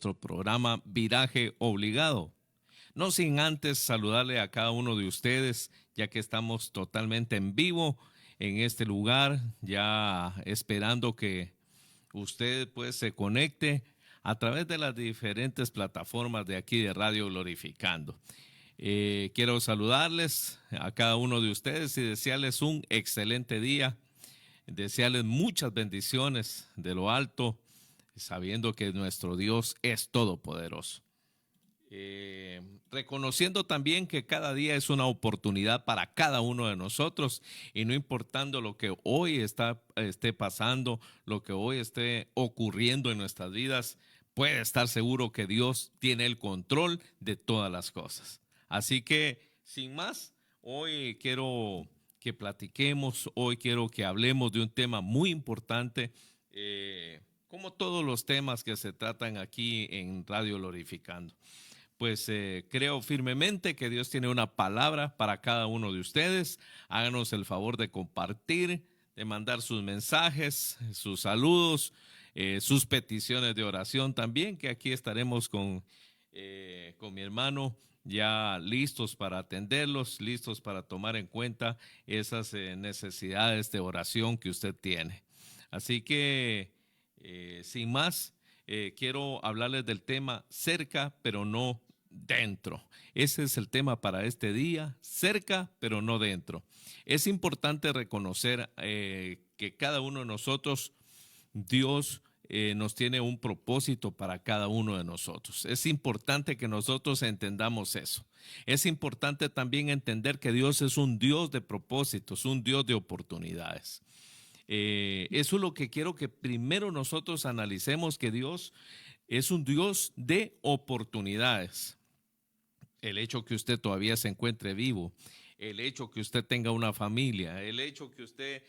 nuestro programa Viraje Obligado. No sin antes saludarle a cada uno de ustedes, ya que estamos totalmente en vivo en este lugar, ya esperando que usted pues se conecte a través de las diferentes plataformas de aquí de Radio Glorificando. Quiero saludarles a cada uno de ustedes y desearles un excelente día, desearles muchas bendiciones de lo alto, sabiendo que nuestro Dios es todopoderoso. Reconociendo también que cada día es una oportunidad para cada uno de nosotros y no importando lo que hoy esté pasando, lo que hoy esté ocurriendo en nuestras vidas, puede estar seguro que Dios tiene el control de todas las cosas. Así que, sin más, hoy quiero que platiquemos, hoy quiero que hablemos de un tema muy importante, como todos los temas que se tratan aquí en Radio Glorificando. Pues creo firmemente que Dios tiene una palabra para cada uno de ustedes. Háganos el favor de compartir, de mandar sus mensajes, sus saludos, sus peticiones de oración también, que aquí estaremos con mi hermano ya listos para atenderlos, listos para tomar en cuenta esas necesidades de oración que usted tiene. Así que, sin más, quiero hablarles del tema cerca, pero no dentro. Ese es el tema para este día, cerca, pero no dentro. Es importante reconocer que cada uno de nosotros, Dios nos tiene un propósito para cada uno de nosotros. Es importante que nosotros entendamos eso. Es importante también entender que Dios es un Dios de propósitos, un Dios de oportunidades. Eso es lo que quiero que primero nosotros analicemos, que Dios es un Dios de oportunidades. El hecho que usted todavía se encuentre vivo, el hecho que usted tenga una familia, el hecho que usted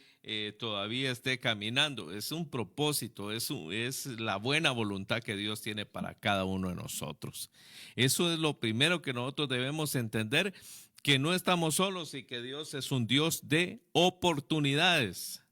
todavía esté caminando, es un propósito, es la buena voluntad que Dios tiene para cada uno de nosotros. Eso es lo primero que nosotros debemos entender, que no estamos solos y que Dios es un Dios de oportunidades.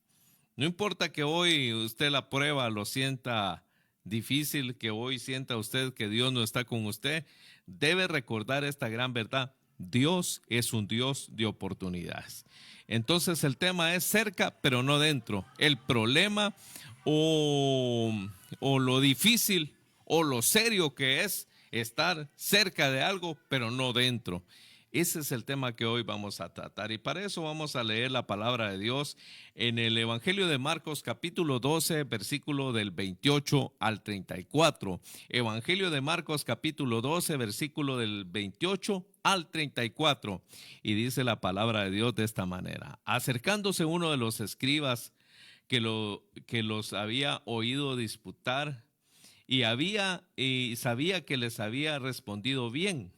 No importa que hoy usted la prueba lo sienta difícil, que hoy sienta usted que Dios no está con usted, debe recordar esta gran verdad. Dios es un Dios de oportunidades. Entonces el tema es cerca, pero no dentro. El problema o lo difícil o lo serio que es estar cerca de algo, pero no dentro. Ese es el tema que hoy vamos a tratar y para eso vamos a leer la palabra de Dios en el Evangelio de Marcos capítulo 12, versículo del 28 al 34. Evangelio de Marcos capítulo 12, versículo del 28 al 34. Y dice la palabra de Dios de esta manera: acercándose uno de los escribas que los había oído disputar y sabía que les había respondido bien,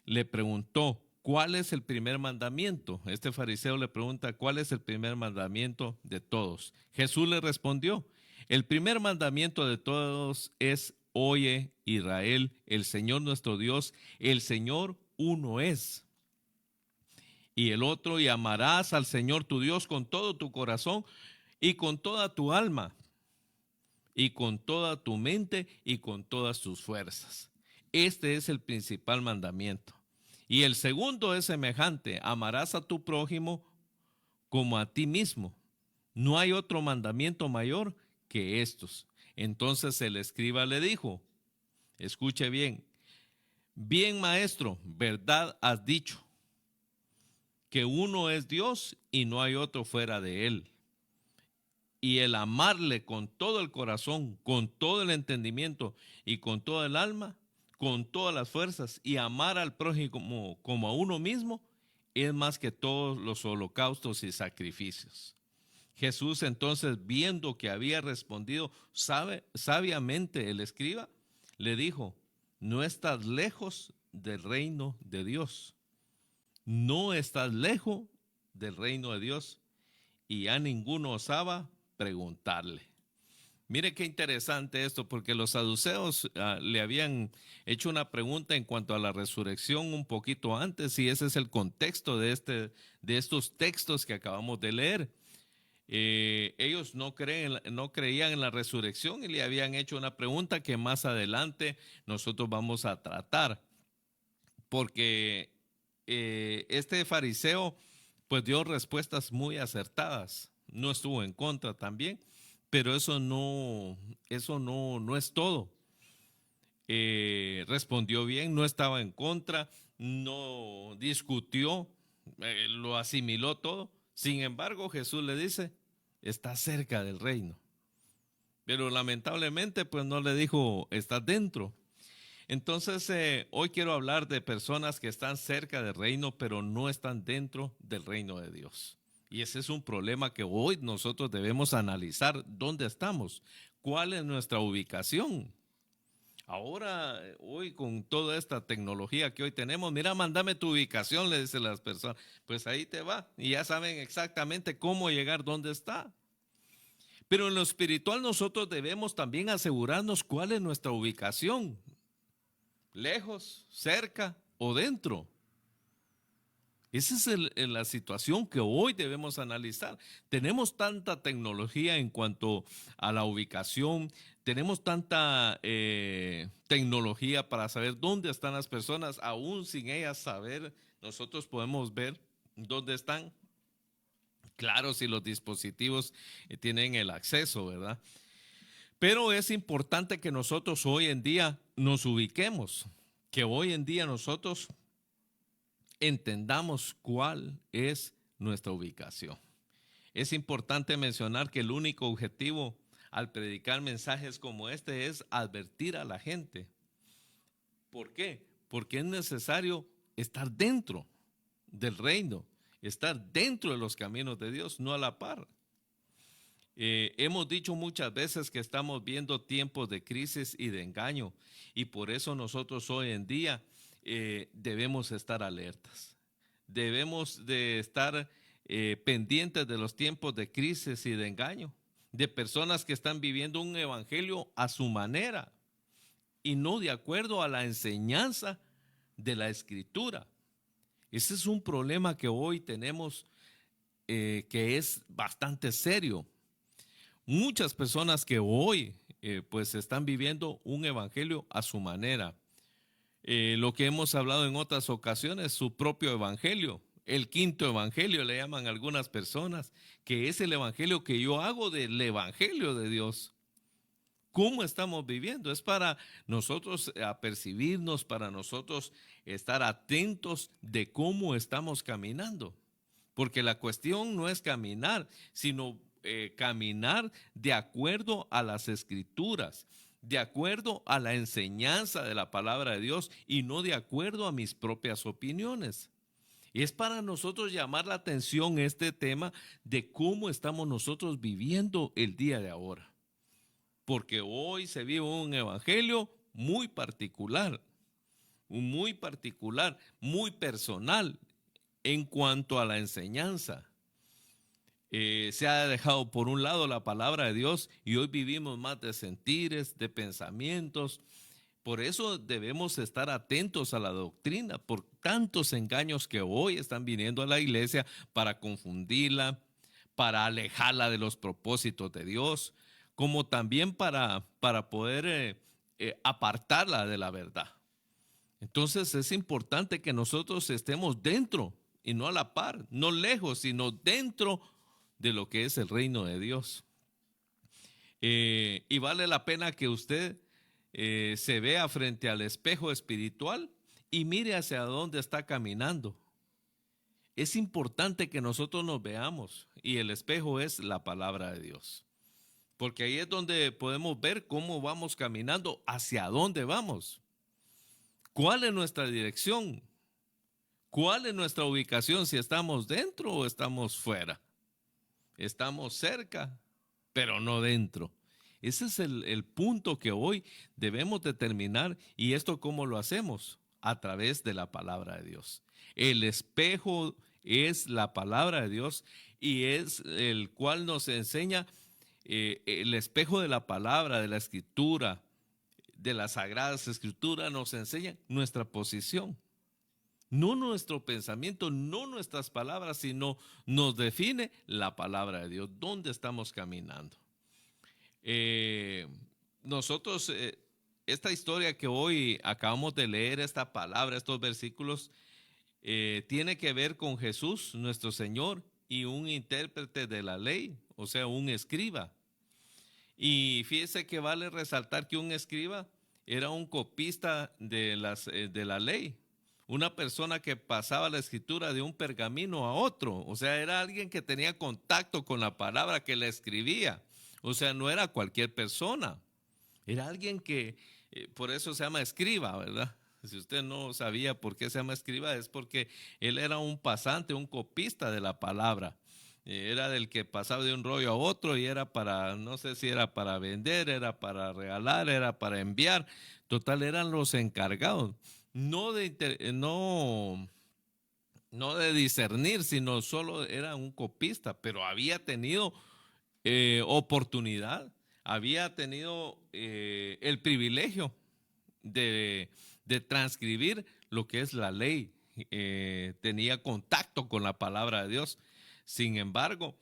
le preguntó, ¿cuál es el primer mandamiento? Este fariseo le pregunta, ¿cuál es el primer mandamiento de todos? Jesús le respondió, el primer mandamiento de todos es: oye, Israel, el Señor nuestro Dios, el Señor uno es. Y el otro, y amarás al Señor tu Dios con todo tu corazón y con toda tu alma y con toda tu mente y con todas tus fuerzas. Este es el principal mandamiento. Y el segundo es semejante: amarás a tu prójimo como a ti mismo. No hay otro mandamiento mayor que estos. Entonces el escriba le dijo, escuche bien, bien maestro, verdad has dicho, que uno es Dios y no hay otro fuera de él. Y el amarle con todo el corazón, con todo el entendimiento y con toda el alma, con todas las fuerzas, y amar al prójimo como a uno mismo, es más que todos los holocaustos y sacrificios. Jesús entonces, viendo que había respondido sabiamente el escriba, le dijo, no estás lejos del reino de Dios. No estás lejos del reino de Dios. Y ya ninguno osaba preguntarle. Mire qué interesante esto, porque los saduceos le habían hecho una pregunta en cuanto a la resurrección un poquito antes, y ese es el contexto de estos textos que acabamos de leer. Ellos no creían en la resurrección y le habían hecho una pregunta que más adelante nosotros vamos a tratar, porque este fariseo pues dio respuestas muy acertadas, no estuvo en contra también, pero eso no es todo. Respondió bien, no estaba en contra, no discutió, lo asimiló todo. Sin embargo, Jesús le dice, está cerca del reino. Pero lamentablemente, pues no le dijo, está dentro. Entonces, hoy quiero hablar de personas que están cerca del reino, pero no están dentro del reino de Dios. Y ese es un problema que hoy nosotros debemos analizar. ¿Dónde estamos? ¿Cuál es nuestra ubicación? Ahora, hoy con toda esta tecnología que hoy tenemos, mira, mándame tu ubicación, le dicen las personas. Pues ahí te va. Y ya saben exactamente cómo llegar, dónde está. Pero en lo espiritual nosotros debemos también asegurarnos cuál es nuestra ubicación. Lejos, cerca o dentro. Esa es la situación que hoy debemos analizar. Tenemos tanta tecnología en cuanto a la ubicación, tenemos tanta tecnología para saber dónde están las personas, aún sin ellas saber, nosotros podemos ver dónde están. Claro, si los dispositivos tienen el acceso, ¿verdad? Pero es importante que nosotros hoy en día nos ubiquemos, que hoy en día nosotros entendamos cuál es nuestra ubicación. Es importante mencionar que el único objetivo al predicar mensajes como este es advertir a la gente. ¿Por qué? Porque es necesario estar dentro del reino, estar dentro de los caminos de Dios, no a la par. Hemos dicho muchas veces que estamos viendo tiempos de crisis y de engaño, y por eso nosotros hoy en día debemos estar alertas. Debemos de estar pendientes de los tiempos de crisis y de engaño, de personas que están viviendo un evangelio a su manera y no de acuerdo a la enseñanza de la Escritura. Ese es un problema que hoy tenemos, que es bastante serio. Muchas personas que hoy pues están viviendo un evangelio a su manera. Lo que hemos hablado en otras ocasiones, su propio evangelio, el quinto evangelio le llaman algunas personas, que es el evangelio que yo hago del evangelio de Dios. ¿Cómo estamos viviendo? Es para nosotros apercibirnos, para nosotros estar atentos de cómo estamos caminando. Porque la cuestión no es caminar, sino caminar de acuerdo a las escrituras, de acuerdo a la enseñanza de la palabra de Dios y no de acuerdo a mis propias opiniones. Es para nosotros llamar la atención este tema de cómo estamos nosotros viviendo el día de ahora. Porque hoy se vive un evangelio muy particular, muy personal en cuanto a la enseñanza. Se ha dejado por un lado la palabra de Dios y hoy vivimos más de sentires, de pensamientos. Por eso debemos estar atentos a la doctrina, por tantos engaños que hoy están viniendo a la iglesia para confundirla, para alejarla de los propósitos de Dios, como también para poder apartarla de la verdad. Entonces es importante que nosotros estemos dentro y no a la par, no lejos, sino dentro de lo que es el reino de Dios. Y vale la pena que usted se vea frente al espejo espiritual y mire hacia dónde está caminando. Es importante que nosotros nos veamos y el espejo es la palabra de Dios. Porque ahí es donde podemos ver cómo vamos caminando, hacia dónde vamos. ¿Cuál es nuestra dirección? ¿Cuál es nuestra ubicación? Si estamos dentro o estamos fuera. Estamos cerca, pero no dentro. Ese es el punto que hoy debemos determinar. ¿Y esto cómo lo hacemos? A través de la palabra de Dios. El espejo es la palabra de Dios y es el cual nos enseña el espejo de la palabra, de la escritura, de las sagradas escrituras, nos enseña nuestra posición. No nuestro pensamiento, no nuestras palabras, sino nos define la palabra de Dios. ¿Dónde estamos caminando? Eh, nosotros, esta historia que hoy acabamos de leer, esta palabra, estos versículos, tiene que ver con Jesús, nuestro Señor, y un intérprete de la ley, o sea, un escriba. Y fíjese que vale resaltar que un escriba era un copista de la ley, una persona que pasaba la escritura de un pergamino a otro, o sea, era alguien que tenía contacto con la palabra que la escribía, o sea, no era cualquier persona, era alguien que, por eso se llama escriba, ¿verdad? Si usted no sabía por qué se llama escriba, es porque él era un pasante, un copista de la palabra. Era del que pasaba de un rollo a otro y era para, no sé si era para vender, era para regalar, era para enviar. Total, eran los encargados. No de, no de discernir, sino solo era un copista, pero había tenido oportunidad, había tenido el privilegio de, de transcribir lo que es la ley, tenía contacto con la palabra de Dios. Sin embargo,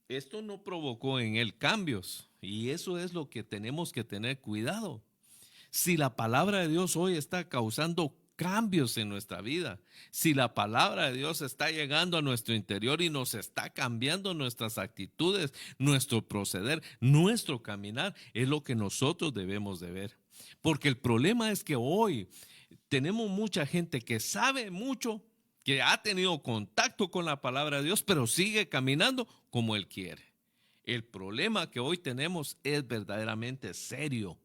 esto no provocó en él cambios y eso es lo que tenemos que tener cuidado. Si la palabra de Dios hoy está causando cambios en nuestra vida, si la palabra de Dios está llegando a nuestro interior y nos está cambiando nuestras actitudes, nuestro proceder, nuestro caminar, es lo que nosotros debemos de ver. Porque el problema es que hoy tenemos mucha gente que sabe mucho, que ha tenido contacto con la palabra de Dios, pero sigue caminando como Él quiere. El problema que hoy tenemos es verdaderamente serio,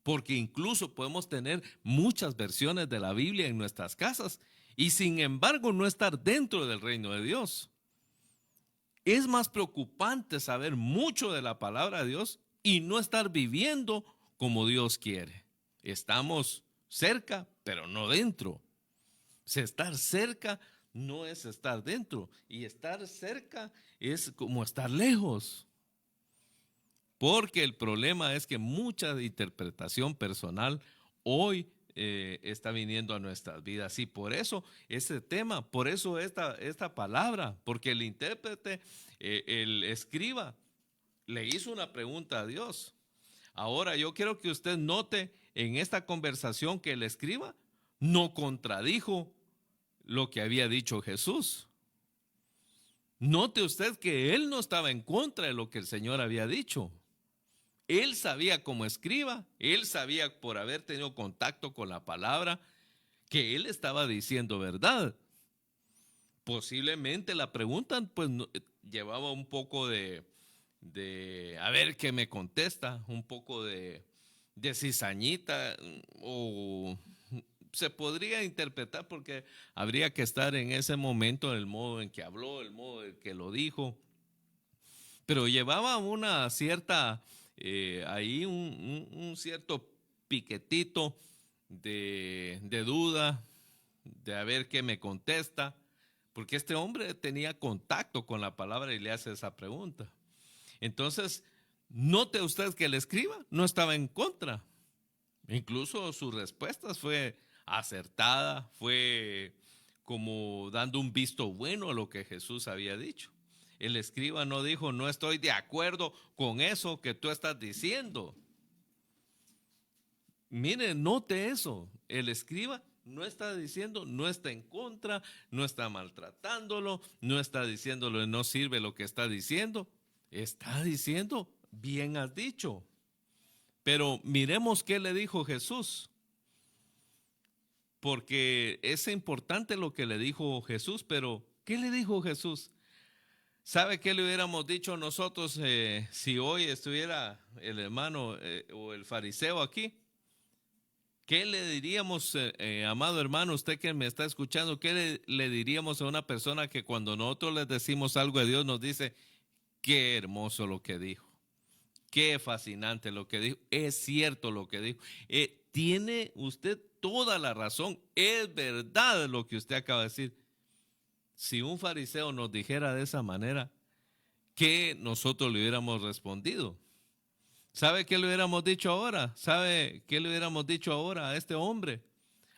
porque incluso podemos tener muchas versiones de la Biblia en nuestras casas y sin embargo no estar dentro del reino de Dios. Es más preocupante saber mucho de la palabra de Dios y no estar viviendo como Dios quiere. Estamos cerca, pero no dentro. Si estar cerca no es estar dentro y estar cerca es como estar lejos. Porque el problema es que mucha interpretación personal hoy está viniendo a nuestras vidas. Y por eso ese tema, por eso esta palabra, porque el intérprete, el escriba, le hizo una pregunta a Dios. Ahora yo quiero que usted note en esta conversación que el escriba no contradijo lo que había dicho Jesús. Note usted que él no estaba en contra de lo que el Señor había dicho. Él sabía como escriba, él sabía por haber tenido contacto con la palabra que él estaba diciendo verdad. Posiblemente la pregunta pues llevaba un poco de a ver qué me contesta, un poco de cizañita o se podría interpretar porque habría que estar en ese momento, el modo en que habló, el modo en que lo dijo, pero llevaba una cierta, ahí un cierto piquetito de duda, de a ver qué me contesta, porque este hombre tenía contacto con la palabra y le hace esa pregunta. Entonces, note usted que el escriba no estaba en contra. Incluso sus respuestas fue acertada, fue como dando un visto bueno a lo que Jesús había dicho. El escriba no dijo, no estoy de acuerdo con eso que tú estás diciendo. Mire, note eso. El escriba no está diciendo, no está en contra, no está maltratándolo, no está diciéndolo, no sirve lo que está diciendo. Está diciendo, bien has dicho. Pero miremos qué le dijo Jesús, porque es importante lo que le dijo Jesús, pero ¿qué le dijo Jesús? ¿Sabe qué le hubiéramos dicho nosotros si hoy estuviera el hermano o el fariseo aquí? ¿Qué le diríamos, amado hermano, usted que me está escuchando, qué le diríamos a una persona que cuando nosotros le decimos algo de Dios nos dice, qué hermoso lo que dijo? Qué fascinante lo que dijo. Es cierto lo que dijo. Tiene usted toda la razón. Es verdad lo que usted acaba de decir. Si un fariseo nos dijera de esa manera, ¿qué nosotros le hubiéramos respondido? ¿Sabe qué le hubiéramos dicho ahora? ¿Sabe qué le hubiéramos dicho ahora a este hombre?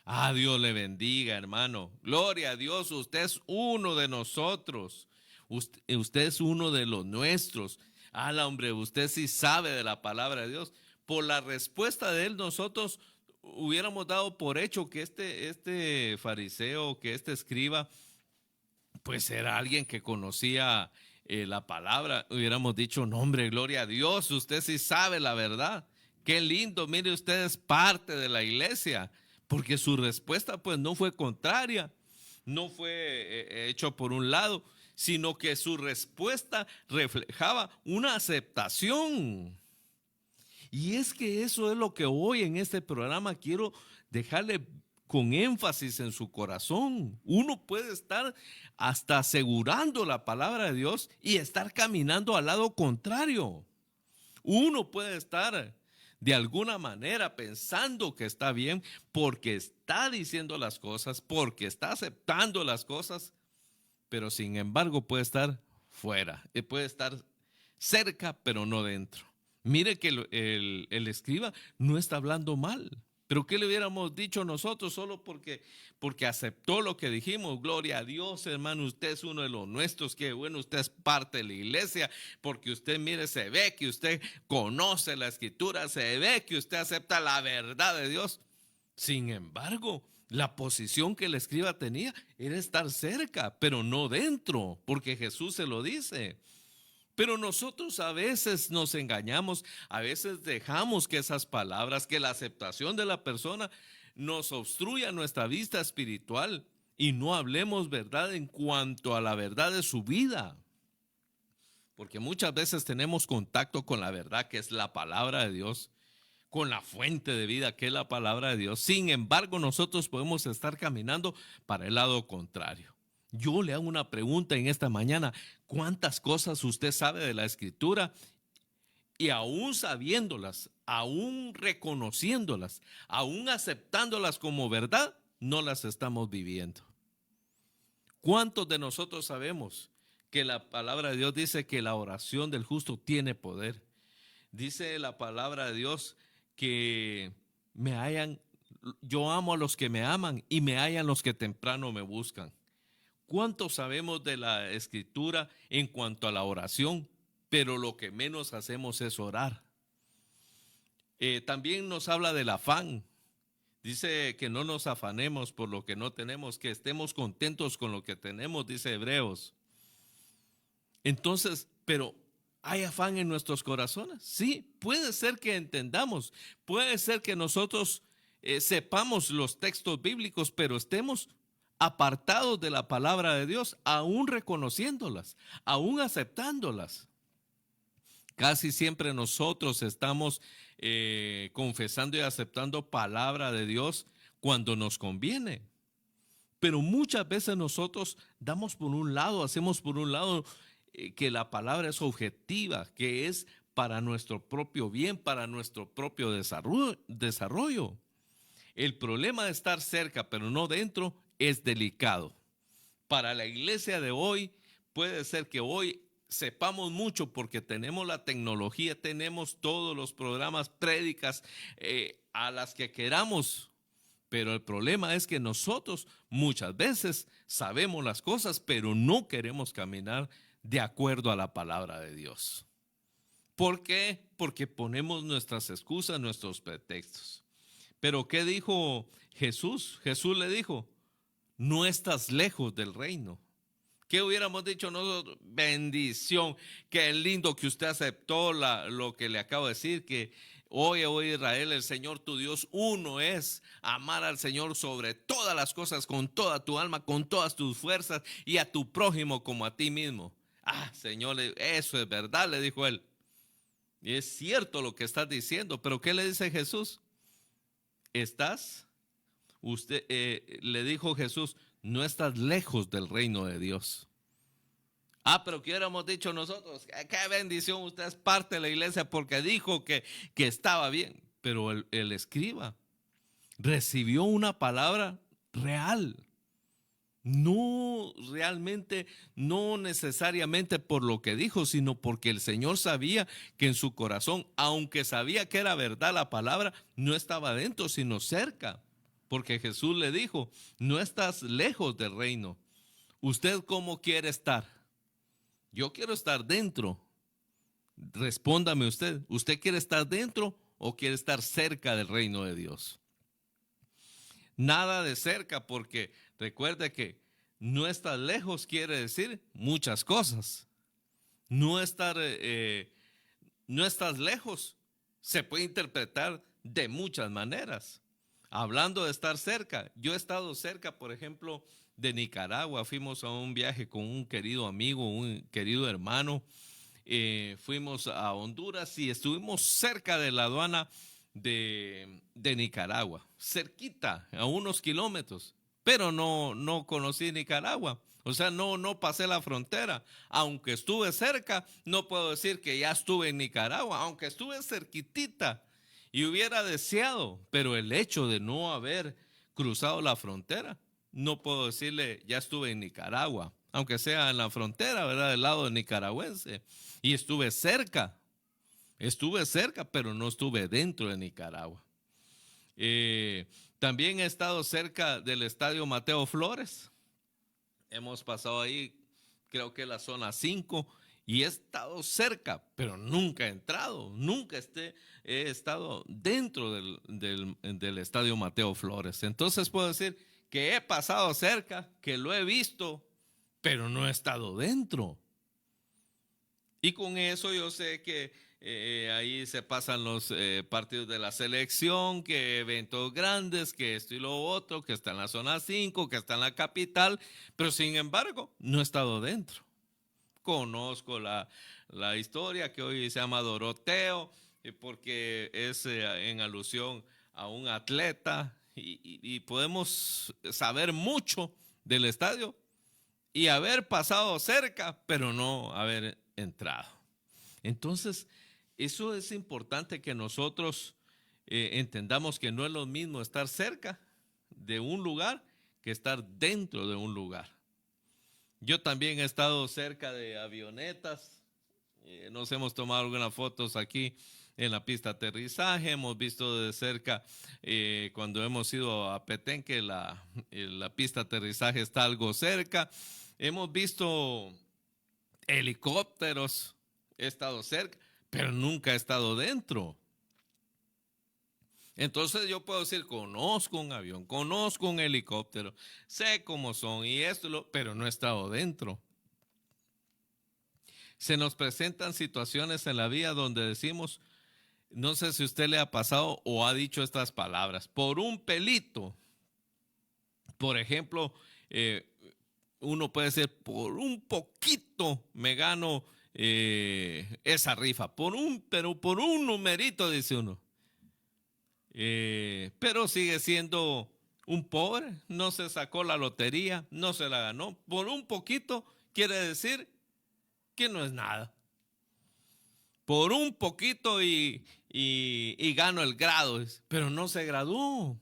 Ah, Dios le bendiga, hermano. Gloria a Dios, usted es uno de nosotros. Usted es uno de los nuestros. Ah, hombre, usted sí sabe de la palabra de Dios. Por la respuesta de él, nosotros hubiéramos dado por hecho que este fariseo, que este escriba, pues era alguien que conocía la palabra. Hubiéramos dicho, no, hombre, gloria a Dios, usted sí sabe la verdad. Qué lindo, mire, usted es parte de la iglesia, porque su respuesta pues no fue contraria, no fue hecho por un lado, sino que su respuesta reflejaba una aceptación. Y es que eso es lo que hoy en este programa quiero dejarle con énfasis en su corazón. Uno puede estar hasta asegurando la palabra de Dios y estar caminando al lado contrario. Uno puede estar de alguna manera pensando que está bien porque está diciendo las cosas, porque está aceptando las cosas, pero sin embargo puede estar fuera, puede estar cerca, pero no dentro. Mire que el escriba no está hablando mal. Pero ¿qué le hubiéramos dicho nosotros solo porque aceptó lo que dijimos? Gloria a Dios, hermano, usted es uno de los nuestros, que bueno, usted es parte de la iglesia, porque usted, mire, se ve que usted conoce la escritura, se ve que usted acepta la verdad de Dios. Sin embargo, la posición que el escriba tenía era estar cerca, pero no dentro, porque Jesús se lo dice. Pero nosotros a veces nos engañamos, a veces dejamos que esas palabras, que la aceptación de la persona nos obstruya nuestra vista espiritual y no hablemos verdad en cuanto a la verdad de su vida. Porque muchas veces tenemos contacto con la verdad, que es la palabra de Dios, con la fuente de vida, que es la palabra de Dios. Sin embargo, nosotros podemos estar caminando para el lado contrario. Yo le hago una pregunta en esta mañana. ¿Cuántas cosas usted sabe de la Escritura? Y aún sabiéndolas, aún reconociéndolas, aún aceptándolas como verdad, no las estamos viviendo. ¿Cuántos de nosotros sabemos que la palabra de Dios dice que la oración del justo tiene poder? Dice la palabra de Dios que me hallan, yo amo a los que me aman y me hallan los que temprano me buscan. ¿Cuánto sabemos de la escritura en cuanto a la oración? Pero lo que menos hacemos es orar. También nos habla del afán. Dice que no nos afanemos por lo que no tenemos, que estemos contentos con lo que tenemos, dice Hebreos. Entonces, pero ¿hay afán en nuestros corazones? Sí, puede ser que entendamos, puede ser que nosotros sepamos los textos bíblicos, pero estemos apartados de la palabra de Dios, aún reconociéndolas, aún aceptándolas. Casi siempre nosotros estamos confesando y aceptando palabra de Dios cuando nos conviene. Pero muchas veces nosotros damos por un lado, hacemos por un lado que la palabra es objetiva, que es para nuestro propio bien, para nuestro propio desarrollo. El problema de estar cerca, pero no dentro, es delicado. Para la iglesia de hoy, puede ser que hoy sepamos mucho porque tenemos la tecnología, tenemos todos los programas, prédicas a las que queramos. Pero el problema es que nosotros muchas veces sabemos las cosas, pero no queremos caminar de acuerdo a la palabra de Dios. ¿Por qué? Porque ponemos nuestras excusas, nuestros pretextos. Pero ¿qué dijo Jesús? Jesús le dijo, no estás lejos del reino. ¿Qué hubiéramos dicho nosotros? Bendición, qué lindo que usted aceptó lo que le acabo de decir, que oye, Israel, el Señor tu Dios uno es, amar al Señor sobre todas las cosas, con toda tu alma, con todas tus fuerzas, y a tu prójimo como a ti mismo. Ah, Señor, eso es verdad, le dijo él. Y es cierto lo que estás diciendo, pero ¿qué le dice Jesús? Le dijo Jesús, no estás lejos del reino de Dios. Ah, pero ¿qué hubiéramos dicho nosotros? Qué bendición, usted es parte de la iglesia porque dijo que estaba bien. Pero el escriba recibió una palabra real. No realmente, no necesariamente por lo que dijo, sino porque el Señor sabía que en su corazón, aunque sabía que era verdad la palabra, no estaba dentro, sino cerca. porque Jesús le dijo, no estás lejos del reino. ¿Usted cómo quiere estar? Yo quiero estar dentro. Respóndame usted, ¿usted quiere estar dentro o quiere estar cerca del reino de Dios? Nada de cerca, porque recuerde que no estar lejos quiere decir muchas cosas. No estar, no estás lejos se puede interpretar de muchas maneras. Hablando de estar cerca, yo he estado cerca, por ejemplo, de Nicaragua. Fuimos a un viaje con un querido amigo, un querido hermano. Fuimos a Honduras y estuvimos cerca de la aduana de Nicaragua, cerquita, a unos kilómetros, pero no conocí Nicaragua. O sea, no pasé la frontera. Aunque estuve cerca, no puedo decir que ya estuve en Nicaragua, aunque estuve cerquitita y hubiera deseado, pero el hecho de no haber cruzado la frontera, no puedo decirle ya estuve en Nicaragua, aunque sea en la frontera, ¿verdad? Del lado nicaragüense. Y estuve cerca, pero no estuve dentro de Nicaragua. También he estado cerca del estadio Mateo Flores. Hemos pasado ahí, creo que la zona 5, y he estado cerca, pero nunca he entrado, he estado dentro del estadio Mateo Flores. Entonces puedo decir que he pasado cerca, que lo he visto, pero no he estado dentro. Y con eso yo sé que ahí se pasan los partidos de la selección, que eventos grandes, que esto y lo otro, que está en la zona 5, que está en la capital, pero sin embargo no he estado dentro. Conozco la historia que hoy se llama Doroteo, porque es en alusión a un atleta y podemos saber mucho del estadio y haber pasado cerca, pero no haber entrado. Entonces, eso es importante que nosotros entendamos que no es lo mismo estar cerca de un lugar que estar dentro de un lugar. Yo también he estado cerca de avionetas, nos hemos tomado algunas fotos aquí en la pista de aterrizaje, hemos visto de cerca cuando hemos ido a Petén que la pista de aterrizaje está algo cerca, hemos visto helicópteros, he estado cerca, pero nunca he estado dentro. Entonces yo puedo decir, conozco un avión, conozco un helicóptero, sé cómo son y esto, pero no he estado dentro. Se nos presentan situaciones en la vida donde decimos, no sé si usted le ha pasado o ha dicho estas palabras, por un pelito. Por ejemplo, uno puede decir, por un poquito me gano esa rifa, pero por un numerito, dice uno. Pero sigue siendo un pobre, no se sacó la lotería, no se la ganó. Por un poquito quiere decir que no es nada. Por un poquito y gano el grado, pero no se graduó.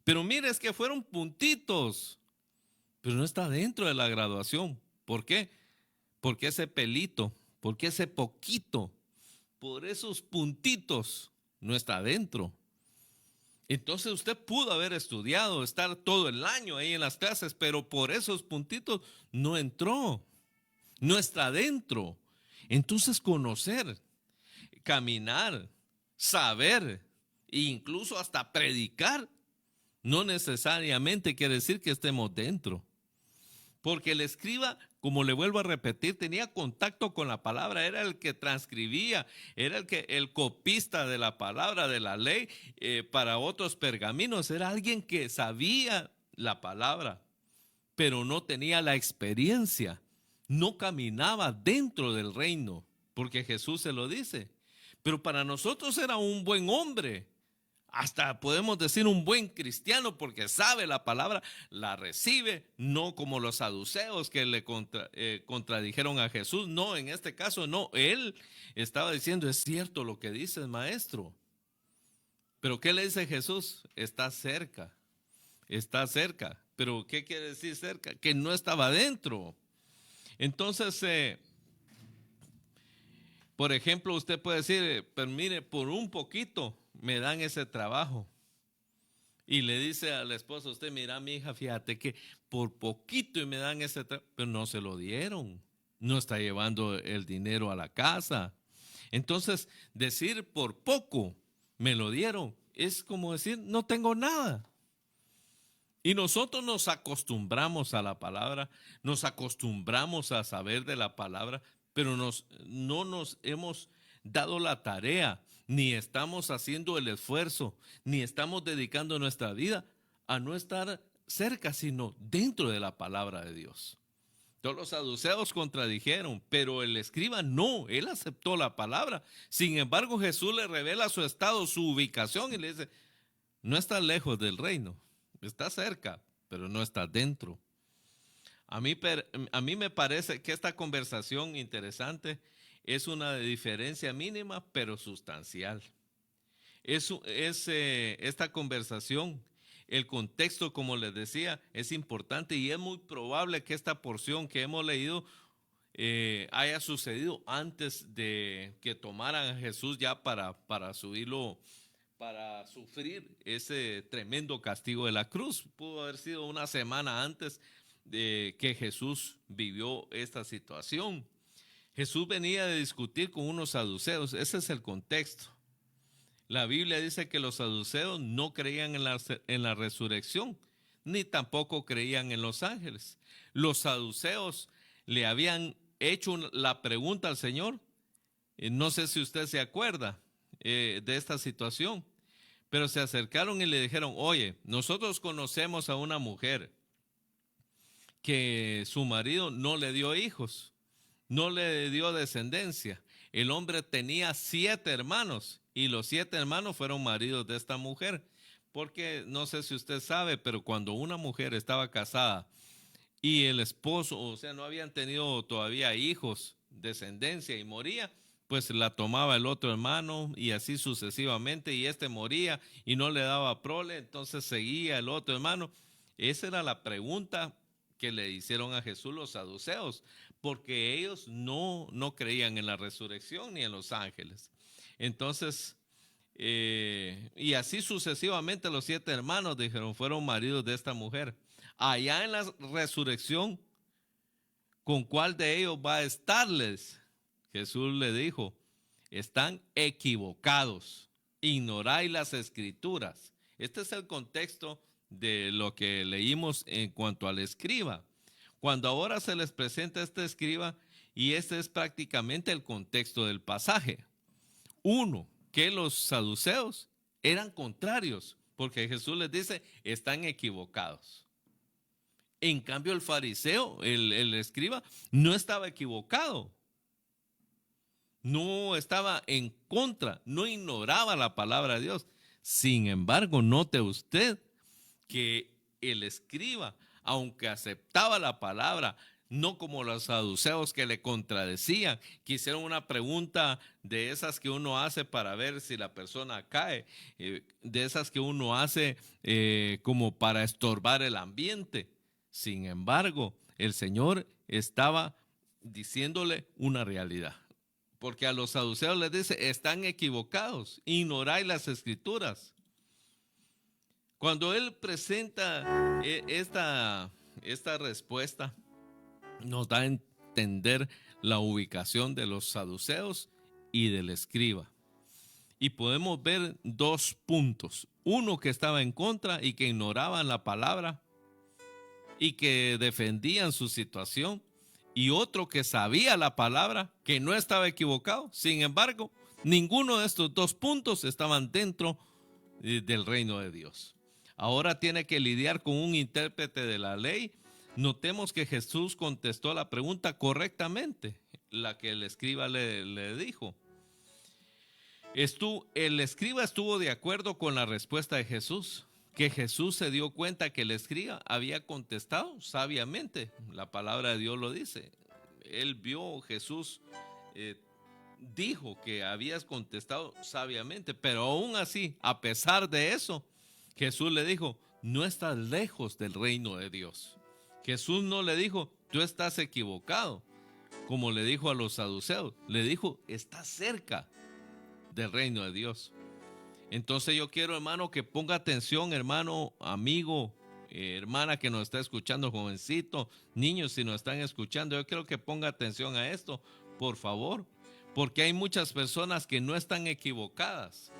Pero mire, es que fueron puntitos, pero no está dentro de la graduación. ¿Por qué? Porque ese pelito, porque ese poquito, por esos puntitos, no está dentro. Entonces usted pudo haber estudiado, estar todo el año ahí en las clases, pero por esos puntitos no entró, no está dentro. Entonces conocer, caminar, saber e incluso hasta predicar no necesariamente quiere decir que estemos dentro. Porque el escriba, como le vuelvo a repetir, tenía contacto con la palabra, era el que transcribía, era el copista de la palabra, de la ley, para otros pergaminos, era alguien que sabía la palabra, pero no tenía la experiencia, no caminaba dentro del reino, porque Jesús se lo dice. Pero para nosotros era un buen hombre. Hasta podemos decir un buen cristiano porque sabe la palabra, la recibe, no como los saduceos que le contradijeron a Jesús. No, en este caso no, él estaba diciendo, es cierto lo que dices, maestro. Pero ¿qué le dice Jesús? Está cerca, está cerca. Pero ¿qué quiere decir cerca? Que no estaba dentro. Entonces, por ejemplo, usted puede decir, pero mire, por un poquito me dan ese trabajo. Y le dice al esposo, usted mira, mi hija, fíjate que por poquito y me dan pero no se lo dieron. No está llevando el dinero a la casa. Entonces, decir por poco me lo dieron es como decir no tengo nada. Y nosotros nos acostumbramos a la palabra, nos acostumbramos a saber de la palabra, pero no nos hemos dado la tarea, ni estamos haciendo el esfuerzo, ni estamos dedicando nuestra vida a no estar cerca, sino dentro de la palabra de Dios. Todos los saduceos contradijeron, pero el escriba no, él aceptó la palabra. Sin embargo, Jesús le revela su estado, su ubicación y le dice, no estás lejos del reino, está cerca, pero no está dentro. A mí me parece que esta conversación interesante es una diferencia mínima, pero sustancial. Esta conversación, el contexto, como les decía, es importante y es muy probable que esta porción que hemos leído haya sucedido antes de que tomaran a Jesús ya para subirlo, para sufrir ese tremendo castigo de la cruz. Pudo haber sido una semana antes de que Jesús vivió esta situación. Jesús venía de discutir con unos saduceos, ese es el contexto. La Biblia dice que los saduceos no creían en la resurrección, ni tampoco creían en los ángeles. Los saduceos le habían hecho la pregunta al Señor, no sé si usted se acuerda de esta situación, pero se acercaron y le dijeron, oye, nosotros conocemos a una mujer que su marido no le dio hijos, no le dio descendencia. El hombre tenía 7 hermanos y los 7 hermanos fueron maridos de esta mujer. Porque no sé si usted sabe, pero cuando una mujer estaba casada y el esposo, o sea, no habían tenido todavía hijos, descendencia y moría, pues la tomaba el otro hermano y así sucesivamente y este moría y no le daba prole, entonces seguía el otro hermano. Esa era la pregunta que le hicieron a Jesús los saduceos, porque ellos no creían en la resurrección ni en los ángeles. Entonces, y así sucesivamente los 7 hermanos dijeron, fueron maridos de esta mujer. Allá en la resurrección, ¿con cuál de ellos va a estarles? Jesús le dijo, están equivocados, ignoráis las escrituras. Este es el contexto de lo que leímos en cuanto al escriba. Cuando ahora se les presenta este escriba, y este es prácticamente el contexto del pasaje. Uno, que los saduceos eran contrarios, porque Jesús les dice, están equivocados. En cambio, el fariseo, el escriba, no estaba equivocado. No estaba en contra, no ignoraba la palabra de Dios. Sin embargo, note usted que el escriba, aunque aceptaba la palabra, no como los saduceos que le contradecían, que hicieron una pregunta de esas que uno hace para ver si la persona cae, de esas que uno hace como para estorbar el ambiente. Sin embargo, el Señor estaba diciéndole una realidad. Porque a los saduceos les dice, están equivocados, ignoráis las escrituras. Cuando él presenta esta respuesta, nos da a entender la ubicación de los saduceos y del escriba. Y podemos ver 2 puntos. Uno que estaba en contra y que ignoraban la palabra y que defendían su situación. Y otro que sabía la palabra, que no estaba equivocado. Sin embargo, ninguno de estos 2 puntos estaban dentro del reino de Dios. Ahora tiene que lidiar con un intérprete de la ley. Notemos que Jesús contestó la pregunta correctamente, la que el escriba le dijo. El escriba estuvo de acuerdo con la respuesta de Jesús, que Jesús se dio cuenta que el escriba había contestado sabiamente. La palabra de Dios lo dice. Él vio, Jesús dijo que habías contestado sabiamente, pero aún así, a pesar de eso, Jesús le dijo, no estás lejos del reino de Dios. Jesús no le dijo, tú estás equivocado, como le dijo a los saduceos. Le dijo, estás cerca del reino de Dios. Entonces yo quiero, hermano, que ponga atención, hermano, amigo, hermana que nos está escuchando, jovencito, niños, si nos están escuchando, yo quiero que ponga atención a esto, por favor, porque hay muchas personas que no están equivocadas,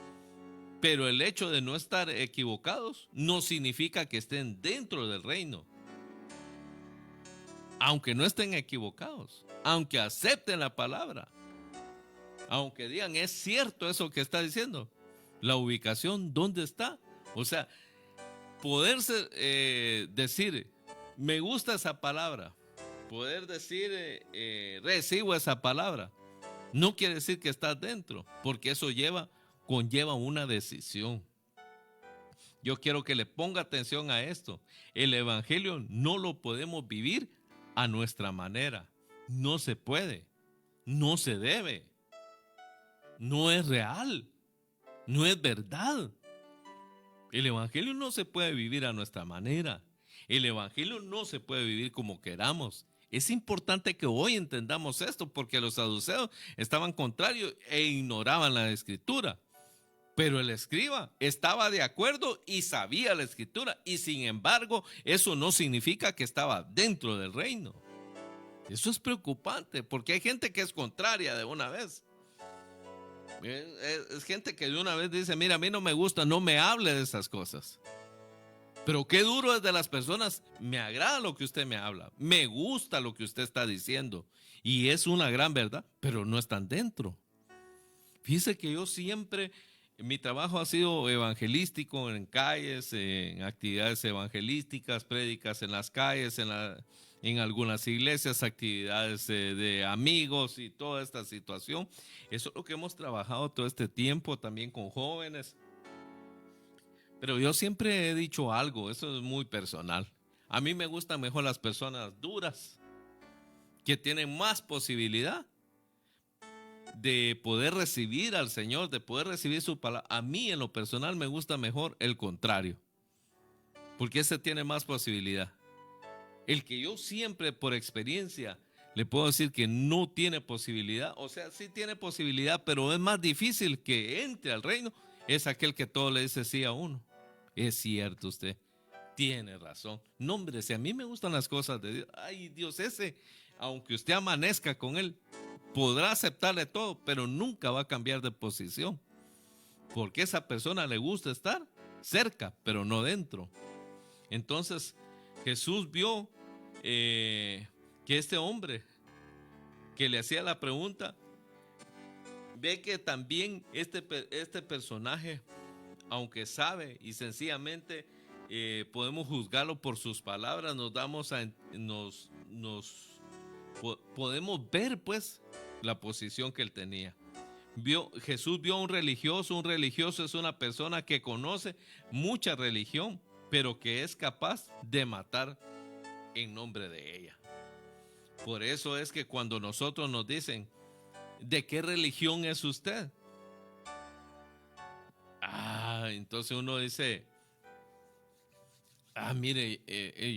pero el hecho de no estar equivocados no significa que estén dentro del reino, aunque no estén equivocados, aunque acepten la palabra, aunque digan, es cierto eso que está diciendo, la ubicación, ¿dónde está? O sea, poderse decir, me gusta esa palabra, poder decir, recibo esa palabra, no quiere decir que estás dentro, porque eso conlleva una decisión. Yo quiero que le ponga atención a esto. El evangelio no lo podemos vivir a nuestra manera. No se puede, no se debe, no es real, no es verdad. El evangelio no se puede vivir a nuestra manera. El evangelio no se puede vivir como queramos. Es importante que hoy entendamos esto, porque los saduceos estaban contrarios e ignoraban la escritura. Pero el escriba estaba de acuerdo y sabía la escritura, y sin embargo eso no significa que estaba dentro del reino. Eso es preocupante, porque hay gente que es contraria de una vez. Es gente que de una vez dice, mira, a mí no me gusta, no me hable de esas cosas. Pero qué duro es de las personas, me agrada lo que usted me habla, me gusta lo que usted está diciendo, y es una gran verdad, pero no están dentro. Fíjese que yo siempre, mi trabajo ha sido evangelístico en calles, en actividades evangelísticas, prédicas en las calles, en algunas iglesias, actividades de amigos y toda esta situación. Eso es lo que hemos trabajado todo este tiempo, también con jóvenes. Pero yo siempre he dicho algo, eso es muy personal. A mí me gustan mejor las personas duras, que tienen más posibilidad de poder recibir al Señor, de poder recibir su palabra. A mí en lo personal me gusta mejor el contrario, porque ese tiene más posibilidad. El que yo siempre por experiencia le puedo decir que no tiene posibilidad, o sea, sí tiene posibilidad, pero es más difícil que entre al reino, es aquel que todo le dice sí a uno. Es cierto, usted tiene razón. No, hombre, si a mí me gustan las cosas de Dios, ay, Dios, ese, aunque usted amanezca con él, podrá aceptarle todo, pero nunca va a cambiar de posición, porque a esa persona le gusta estar cerca, pero no dentro. Entonces, Jesús vio que este hombre que le hacía la pregunta, ve que también este personaje, aunque sabe y sencillamente podemos juzgarlo por sus palabras, podemos ver pues la posición que él tenía. Jesús vio a un religioso es una persona que conoce mucha religión, pero que es capaz de matar en nombre de ella. Por eso es que cuando nosotros nos dicen, ¿de qué religión es usted? Entonces uno dice, mire,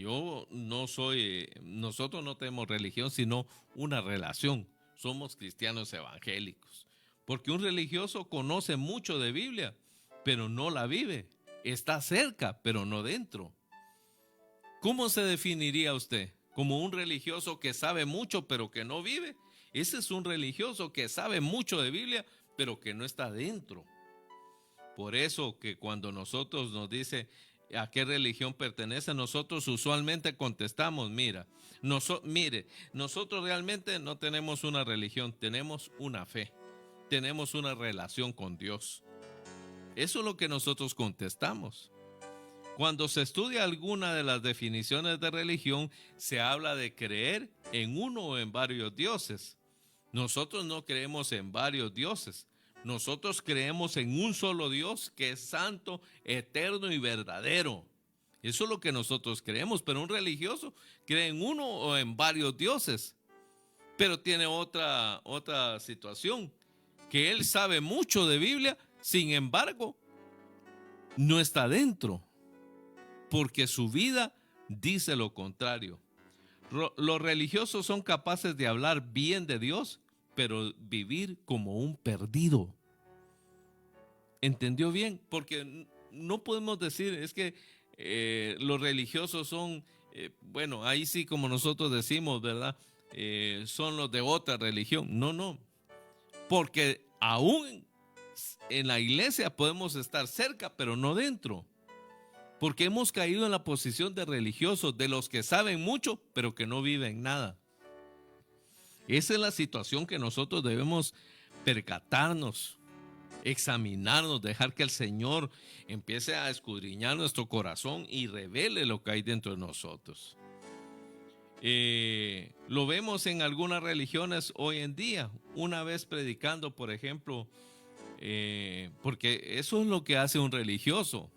yo no soy, nosotros no tenemos religión, sino una relación. Somos cristianos evangélicos. Porque un religioso conoce mucho de Biblia, pero no la vive. Está cerca, pero no dentro. ¿Cómo se definiría usted? ¿Como un religioso que sabe mucho, pero que no vive? Ese es un religioso que sabe mucho de Biblia, pero que no está dentro. Por eso que cuando nosotros nos dice a qué religión pertenece, nosotros usualmente contestamos, mire, nosotros realmente no tenemos una religión, tenemos una fe, tenemos una relación con Dios. Eso es lo que nosotros contestamos. Cuando se estudia alguna de las definiciones de religión, se habla de creer en uno o en varios dioses. Nosotros no creemos en varios dioses. Nosotros creemos en un solo Dios que es santo, eterno y verdadero. Eso es lo que nosotros creemos, pero un religioso cree en uno o en varios dioses. Pero tiene otra situación, que él sabe mucho de Biblia, sin embargo, no está dentro, porque su vida dice lo contrario. Los religiosos son capaces de hablar bien de Dios, pero vivir como un perdido. ¿Entendió bien? Porque no podemos decir, es que los religiosos son, bueno, ahí sí como nosotros decimos, ¿verdad? Son los de otra religión. No, no, porque aún en la iglesia podemos estar cerca, pero no dentro. Porque hemos caído en la posición de religiosos, de los que saben mucho, pero que no viven nada. Esa es la situación que nosotros debemos percatarnos, examinarnos, dejar que el Señor empiece a escudriñar nuestro corazón y revele lo que hay dentro de nosotros. Lo vemos en algunas religiones hoy en día, una vez predicando, por ejemplo, porque eso es lo que hace un religioso.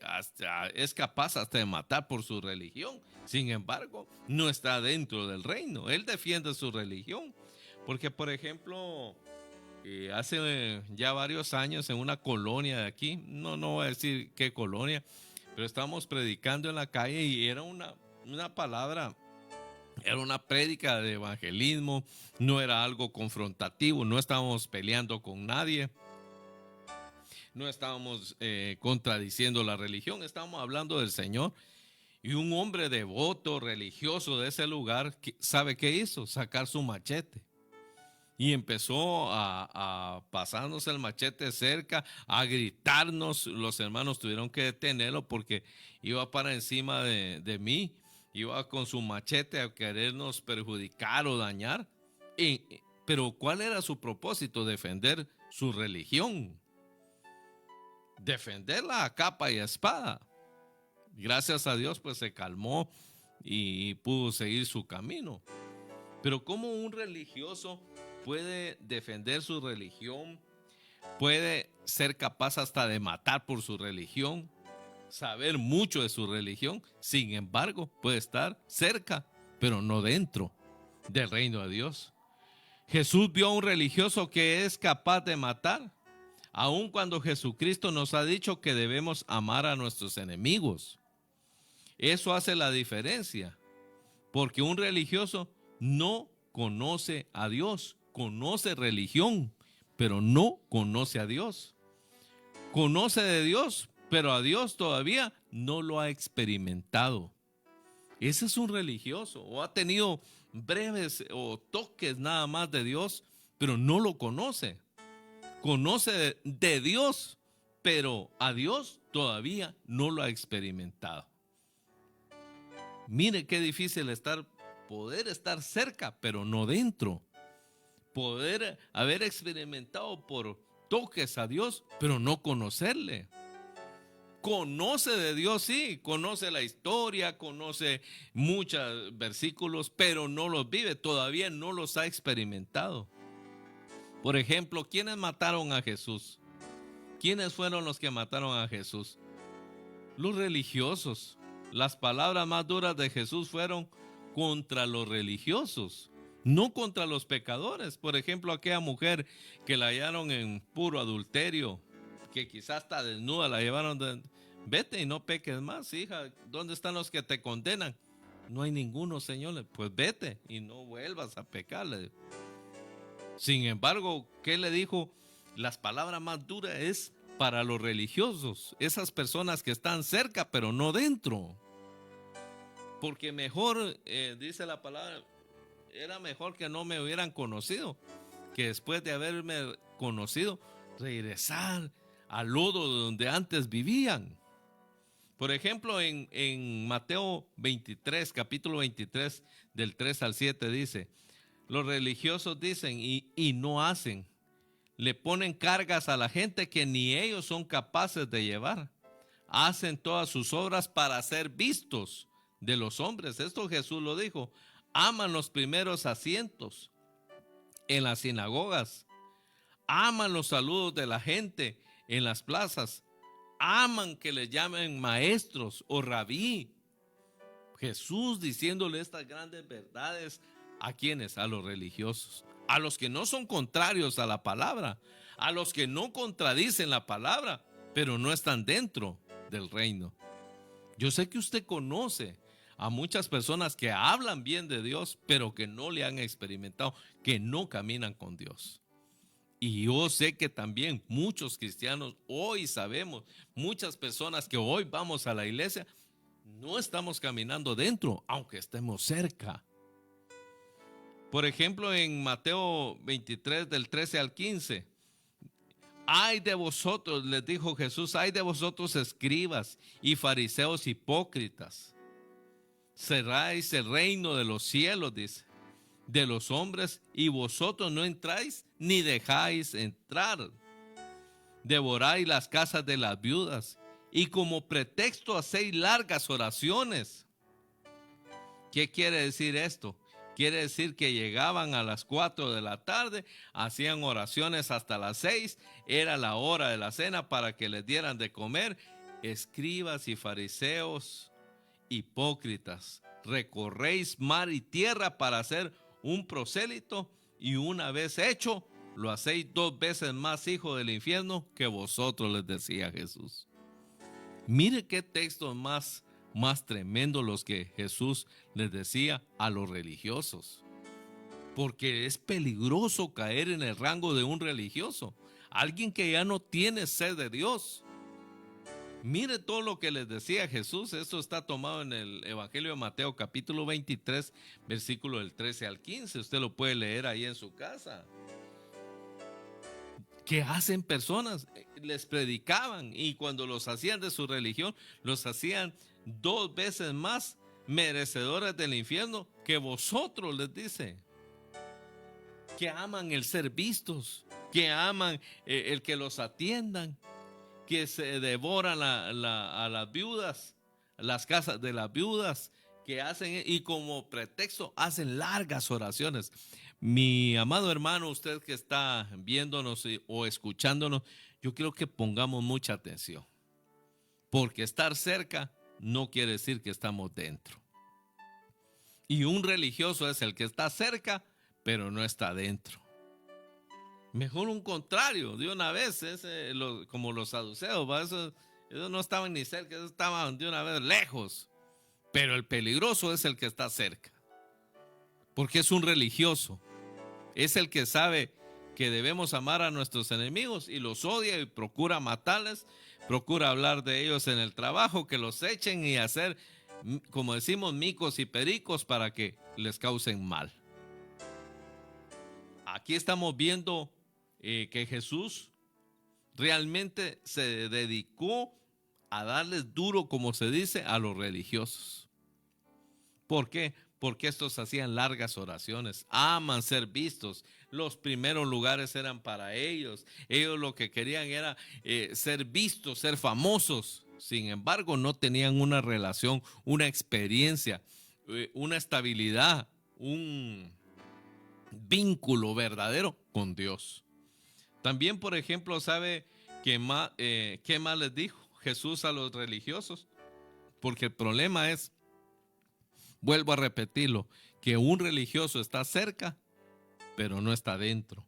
Hasta es capaz hasta de matar por su religión. Sin embargo, no está dentro del reino. Él defiende su religión. Porque, por ejemplo, hace ya varios años en una colonia de aquí, no voy a decir qué colonia, pero estábamos predicando en la calle y era una palabra, era una prédica de evangelismo, no era algo confrontativo, no estábamos peleando con nadie. No estábamos contradiciendo la religión, estábamos hablando del Señor. Y un hombre devoto, religioso de ese lugar, ¿sabe qué hizo? Sacar su machete. Y empezó a pasarnos el machete cerca, a gritarnos. Los hermanos tuvieron que detenerlo porque iba para encima de mí. Iba con su machete a querernos perjudicar o dañar. Pero ¿cuál era su propósito? Defender su religión. Defenderla a capa y espada. Gracias a Dios pues se calmó y pudo seguir su camino. Pero ¿cómo un religioso puede defender su religión? Puede ser capaz hasta de matar por su religión, saber mucho de su religión, sin embargo puede estar cerca, pero no dentro del reino de Dios. Jesús vio a un religioso que es capaz de matar, aun cuando Jesucristo nos ha dicho que debemos amar a nuestros enemigos. Eso hace la diferencia, porque un religioso no conoce a Dios, conoce religión, pero no conoce a Dios. Conoce de Dios, pero a Dios todavía no lo ha experimentado. Ese es un religioso, o ha tenido breves o toques nada más de Dios, pero no lo conoce. Conoce de Dios, pero a Dios todavía no lo ha experimentado. Mire qué difícil poder estar cerca, pero no dentro. Poder haber experimentado por toques a Dios, pero no conocerle. Conoce de Dios, sí, conoce la historia, conoce muchos versículos, pero no los vive, todavía no los ha experimentado. Por ejemplo, ¿quiénes mataron a Jesús? ¿Quiénes fueron los que mataron a Jesús? Los religiosos. Las palabras más duras de Jesús fueron contra los religiosos, no contra los pecadores. Por ejemplo, aquella mujer que la hallaron en puro adulterio, que quizás está desnuda, la llevaron vete y no peques más, hija. ¿Dónde están los que te condenan? No hay ninguno, Señor. Pues vete y no vuelvas a pecarle. Sin embargo, ¿qué le dijo? Las palabras más duras es para los religiosos, esas personas que están cerca pero no dentro. Porque mejor, dice la palabra, era mejor que no me hubieran conocido, que después de haberme conocido, regresar al lodo donde antes vivían. Por ejemplo, en Mateo 23, capítulo 23, del 3 al 7 dice, los religiosos dicen y no hacen. Le ponen cargas a la gente que ni ellos son capaces de llevar. Hacen todas sus obras para ser vistos de los hombres. Esto Jesús lo dijo. Aman los primeros asientos en las sinagogas. Aman los saludos de la gente en las plazas. Aman que les llamen maestros o rabí. Jesús diciéndole estas grandes verdades ¿a quiénes? A los religiosos. A los que no son contrarios a la palabra, a los que no contradicen la palabra, pero no están dentro del reino. Yo sé que usted conoce a muchas personas que hablan bien de Dios, pero que no le han experimentado, que no caminan con Dios. Y yo sé que también muchos cristianos hoy sabemos, muchas personas que hoy vamos a la iglesia, no estamos caminando dentro, aunque estemos cerca. Por ejemplo, en Mateo 23, del 13 al 15, ay de vosotros, les dijo Jesús, ay de vosotros escribas y fariseos hipócritas, cerráis el reino de los cielos, dice, de los hombres, y vosotros no entráis ni dejáis entrar. Devoráis las casas de las viudas y como pretexto hacéis largas oraciones. ¿Qué quiere decir esto? Quiere decir que llegaban a las 4 de la tarde, hacían oraciones hasta las 6, era la hora de la cena para que les dieran de comer. Escribas y fariseos hipócritas, recorréis mar y tierra para hacer un prosélito, y una vez hecho, lo hacéis 2 veces más hijo del infierno que vosotros, les decía Jesús. Mire qué textos más tremendos los que Jesús les decía a los religiosos. Porque es peligroso caer en el rango de un religioso, alguien que ya no tiene sed de Dios. Mire todo lo que les decía Jesús. Esto está tomado en el Evangelio de Mateo capítulo 23, versículo del 13 al 15. Usted lo puede leer ahí en su casa. ¿Qué hacen personas? Les predicaban, y cuando los hacían de su religión, los hacían 2 veces más merecedores del infierno que vosotros, les dice. Que aman el ser vistos, que aman el que los atiendan, que se devoran a las viudas, las casas de las viudas, que hacen, y como pretexto hacen largas oraciones. Mi amado hermano, usted que está viéndonos o escuchándonos, yo quiero que pongamos mucha atención, porque estar cerca no quiere decir que estamos dentro. Y un religioso es el que está cerca, pero no está dentro. Mejor un contrario, de una vez, como los saduceos, esos no estaban ni cerca, esos estaban de una vez lejos. Pero el peligroso es el que está cerca, porque es un religioso, es el que sabe que debemos amar a nuestros enemigos y los odia y procura matarles, procura hablar de ellos en el trabajo, que los echen y hacer, como decimos, micos y pericos para que les causen mal. Aquí estamos viendo que Jesús realmente se dedicó a darles duro, como se dice, a los religiosos. ¿Por qué? Porque estos hacían largas oraciones, aman ser vistos. Los primeros lugares eran para ellos. Ellos lo que querían era ser vistos, ser famosos. Sin embargo, no tenían una relación, una experiencia, una estabilidad, un vínculo verdadero con Dios. También, por ejemplo, ¿sabe qué más les dijo Jesús a los religiosos? Porque el problema es, vuelvo a repetirlo, que un religioso está cerca, pero no está dentro.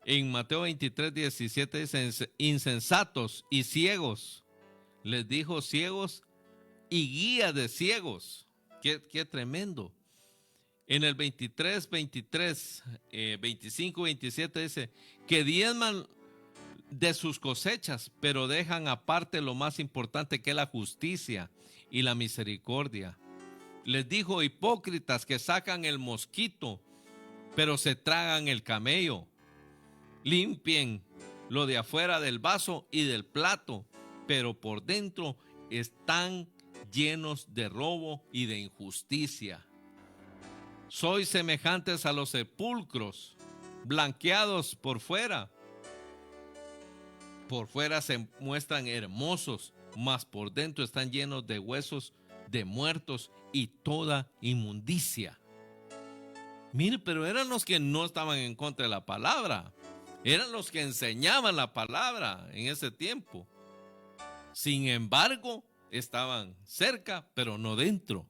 En Mateo 23, 17 dice, insensatos y ciegos. Les dijo ciegos y guías de ciegos. Qué tremendo. En el 23, 25, 27 dice, que diezman de sus cosechas, pero dejan aparte lo más importante, que es la justicia y la misericordia. Les dijo, hipócritas, que sacan el mosquito, pero se tragan el camello. Limpien lo de afuera del vaso y del plato, pero por dentro están llenos de robo y de injusticia. Sois semejantes a los sepulcros, blanqueados por fuera. Por fuera se muestran hermosos, mas por dentro están llenos de huesos de muertos y toda inmundicia. Mire, pero eran los que no estaban en contra de la palabra. Eran los que enseñaban la palabra en ese tiempo. Sin embargo, estaban cerca, pero no dentro.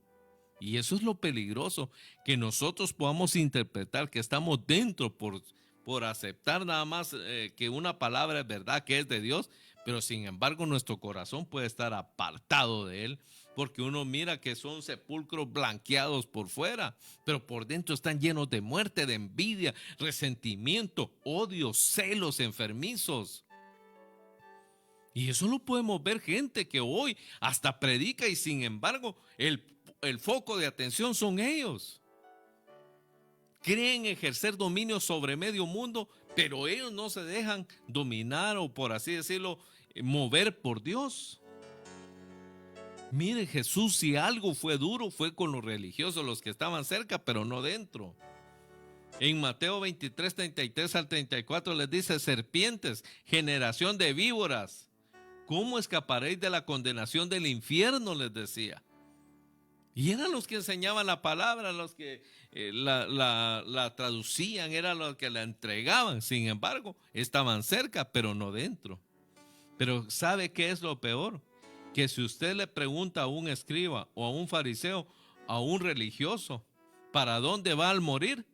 Y eso es lo peligroso, que nosotros podamos interpretar que estamos dentro por aceptar nada más que una palabra es verdad, que es de Dios, pero sin embargo nuestro corazón puede estar apartado de Él, porque uno mira que son sepulcros blanqueados por fuera, pero por dentro están llenos de muerte, de envidia, resentimiento, odio, celos enfermizos. Y eso lo podemos ver gente que hoy hasta predica y sin embargo el foco de atención son ellos. Creen ejercer dominio sobre medio mundo, pero ellos no se dejan dominar o, por así decirlo, mover por Dios. Mire, Jesús, si algo fue duro, fue con los religiosos, los que estaban cerca, pero no dentro. En Mateo 23, 33 al 34 les dice: serpientes, generación de víboras, ¿cómo escaparéis de la condenación del infierno?, les decía. Y eran los que enseñaban la palabra, los que la traducían, eran los que la entregaban. Sin embargo, estaban cerca, pero no dentro. Pero ¿sabe qué es lo peor? Que si usted le pregunta a un escriba o a un fariseo, a un religioso, ¿para dónde va al morir?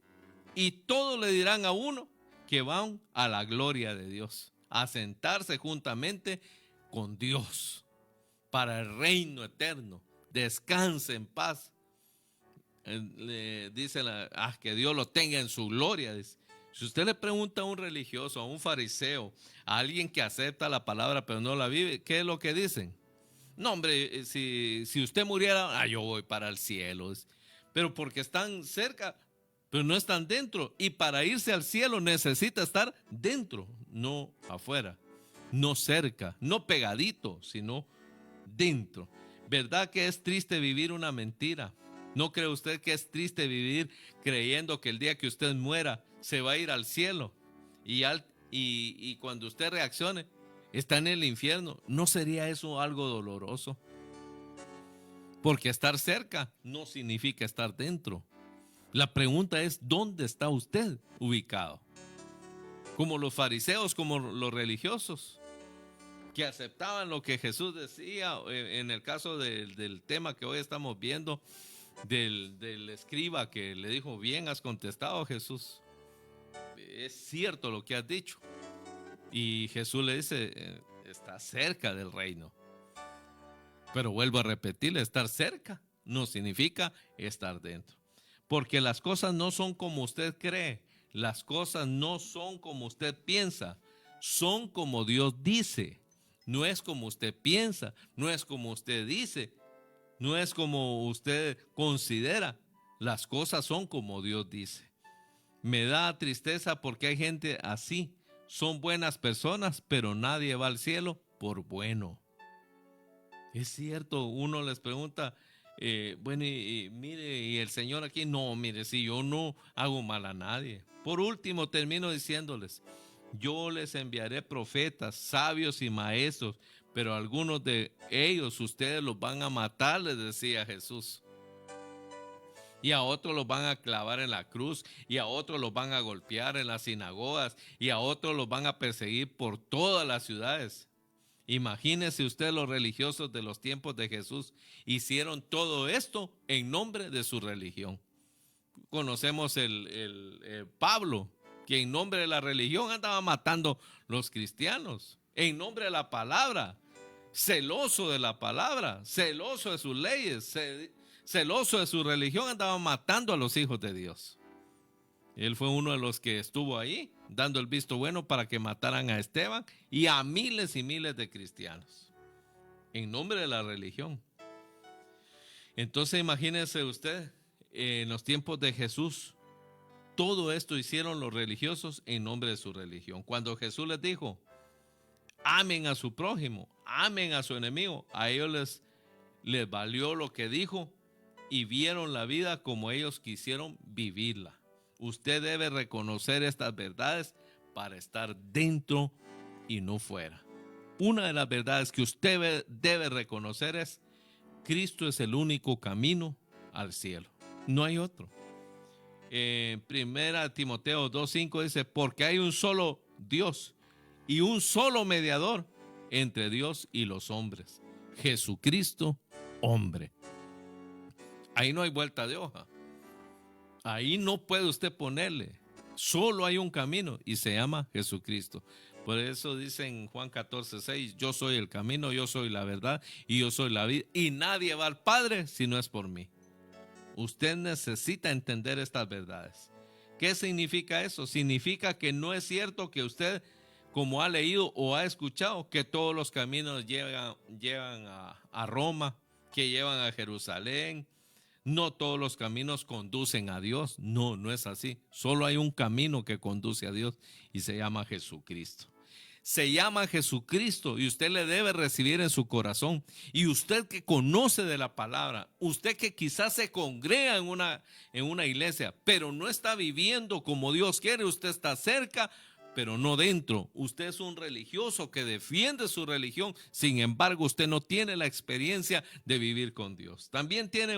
Y todos le dirán a uno que van a la gloria de Dios, a sentarse juntamente con Dios para el reino eterno. Descanse en paz. Le dice que Dios lo tenga en su gloria. Dice. Si usted le pregunta a un religioso, a un fariseo, a alguien que acepta la palabra pero no la vive, ¿qué es lo que dicen? No, hombre, si usted muriera, yo voy para el cielo. Pero porque están cerca, pero no están dentro. Y para irse al cielo necesita estar dentro, no afuera, no cerca, no pegadito, sino dentro. ¿Verdad que es triste vivir una mentira? ¿No cree usted que es triste vivir creyendo que el día que usted muera se va a ir al cielo? Y cuando usted reaccione, está en el infierno. ¿No sería eso algo doloroso? Porque estar cerca no significa estar dentro. La pregunta es, ¿dónde está usted ubicado? Como los fariseos, como los religiosos, que aceptaban lo que Jesús decía. En el caso del tema que hoy estamos viendo, del escriba que le dijo: bien has contestado, Jesús, es cierto lo que has dicho. Y Jesús le dice: está cerca del reino. Pero vuelvo a repetirle, estar cerca no significa estar dentro, porque las cosas no son como usted cree, las cosas no son como usted piensa, son como Dios dice. No es como usted piensa, no es como usted dice, no es como usted considera. Las cosas son como Dios dice. Me da tristeza porque hay gente así. Son buenas personas, pero nadie va al cielo por bueno. Es cierto, uno les pregunta, bueno, y mire, y el Señor aquí, no, mire, si yo no hago mal a nadie. Por último, termino diciéndoles: yo les enviaré profetas, sabios y maestros, pero algunos de ellos ustedes los van a matar, les decía Jesús. Y a otros los van a clavar en la cruz, y a otros los van a golpear en las sinagogas, y a otros los van a perseguir por todas las ciudades. Imagínese usted, los religiosos de los tiempos de Jesús hicieron todo esto en nombre de su religión. Conocemos el Pablo, que en nombre de la religión andaba matando los cristianos, en nombre de la palabra, celoso de la palabra, celoso de sus leyes, celoso de su religión, andaba matando a los hijos de Dios. Él fue uno de los que estuvo ahí dando el visto bueno para que mataran a Esteban y a miles y miles de cristianos en nombre de la religión. Entonces imagínese usted, en los tiempos de Jesús, todo esto hicieron los religiosos en nombre de su religión. Cuando Jesús les dijo: amen a su prójimo, amen a su enemigo, a ellos les valió lo que dijo y vieron la vida como ellos quisieron vivirla. Usted debe reconocer estas verdades para estar dentro y no fuera. Una de las verdades que usted debe reconocer es: Cristo es el único camino al cielo. No hay otro. En 1 Timoteo 2:5 dice: porque hay un solo Dios y un solo mediador entre Dios y los hombres, Jesucristo, hombre. Ahí no hay vuelta de hoja. Ahí no puede usted ponerle. Solo hay un camino y se llama Jesucristo. Por eso dice en Juan 14:6, yo soy el camino, yo soy la verdad y yo soy la vida. Y nadie va al Padre si no es por mí. Usted necesita entender estas verdades. ¿Qué significa eso? Significa que no es cierto que usted, como ha leído o ha escuchado, que todos los caminos llevan a Roma, que llevan a Jerusalén. No todos los caminos conducen a Dios. No, no es así. Solo hay un camino que conduce a Dios y se llama Jesucristo. Se llama Jesucristo y usted le debe recibir en su corazón. Y usted que conoce de la palabra, usted que quizás se congrega en una iglesia, pero no está viviendo como Dios quiere, usted está cerca, pero no dentro. Usted es un religioso que defiende su religión, sin embargo, usted no tiene la experiencia de vivir con Dios. También tiene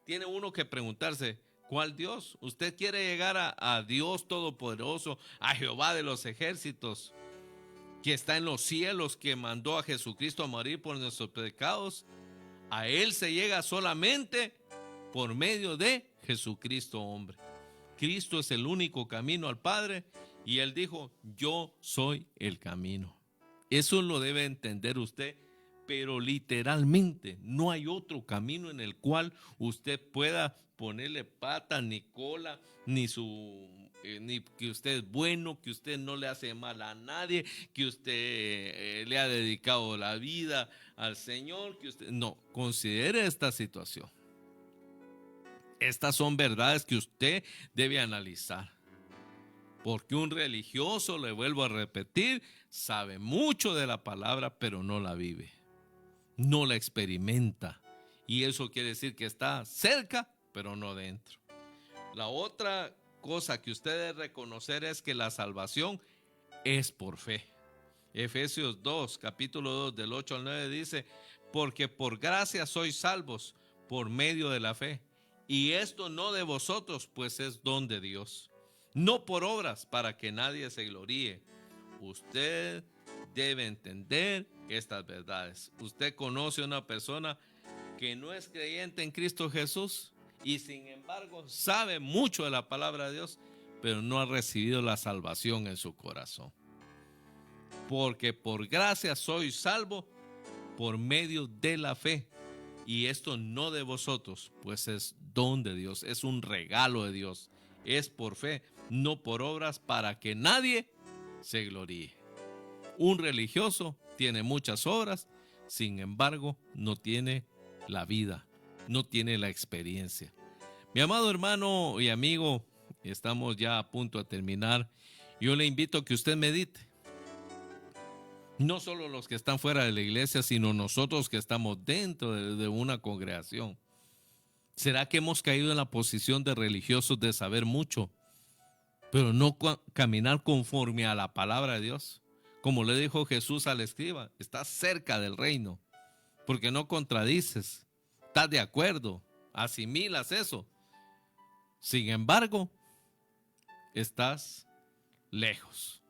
tiene uno que preguntarse, ¿cuál Dios? ¿Usted quiere llegar a Dios Todopoderoso, a Jehová de los ejércitos, que está en los cielos, que mandó a Jesucristo a morir por nuestros pecados? A Él se llega solamente por medio de Jesucristo, hombre. Cristo es el único camino al Padre y Él dijo, yo soy el camino. Eso lo debe entender usted, pero literalmente no hay otro camino en el cual usted pueda ponerle pata, ni cola, ni que usted es bueno, que usted no le hace mal a nadie, que usted le ha dedicado la vida al Señor, que usted no, considere esta situación. Estas son verdades que usted debe analizar. Porque un religioso, le vuelvo a repetir, sabe mucho de la palabra, pero no la vive. No la experimenta. Y eso quiere decir que está cerca, pero no dentro. La otra cosa que usted debe reconocer es que la salvación es por fe. Efesios 2, capítulo 2, del 8 al 9 dice, porque por gracia sois salvos por medio de la fe. Y esto no de vosotros, pues es don de Dios. No por obras, para que nadie se gloríe. Usted debe entender estas verdades. Usted conoce a una persona que no es creyente en Cristo Jesús y sin embargo sabe mucho de la palabra de Dios, pero no ha recibido la salvación en su corazón. Porque por gracia soy salvo por medio de la fe. Y esto no de vosotros, pues es don de Dios, es un regalo de Dios. Es por fe, no por obras, para que nadie se gloríe. Un religioso tiene muchas obras, sin embargo, no tiene la vida, no tiene la experiencia. Mi amado hermano y amigo, estamos ya a punto de terminar. Yo le invito a que usted medite. No solo los que están fuera de la iglesia, sino nosotros que estamos dentro de una congregación. ¿Será que hemos caído en la posición de religiosos de saber mucho, pero no caminar conforme a la palabra de Dios? Como le dijo Jesús al escriba, estás cerca del reino, porque no contradices, estás de acuerdo, asimilas eso. Sin embargo, estás lejos.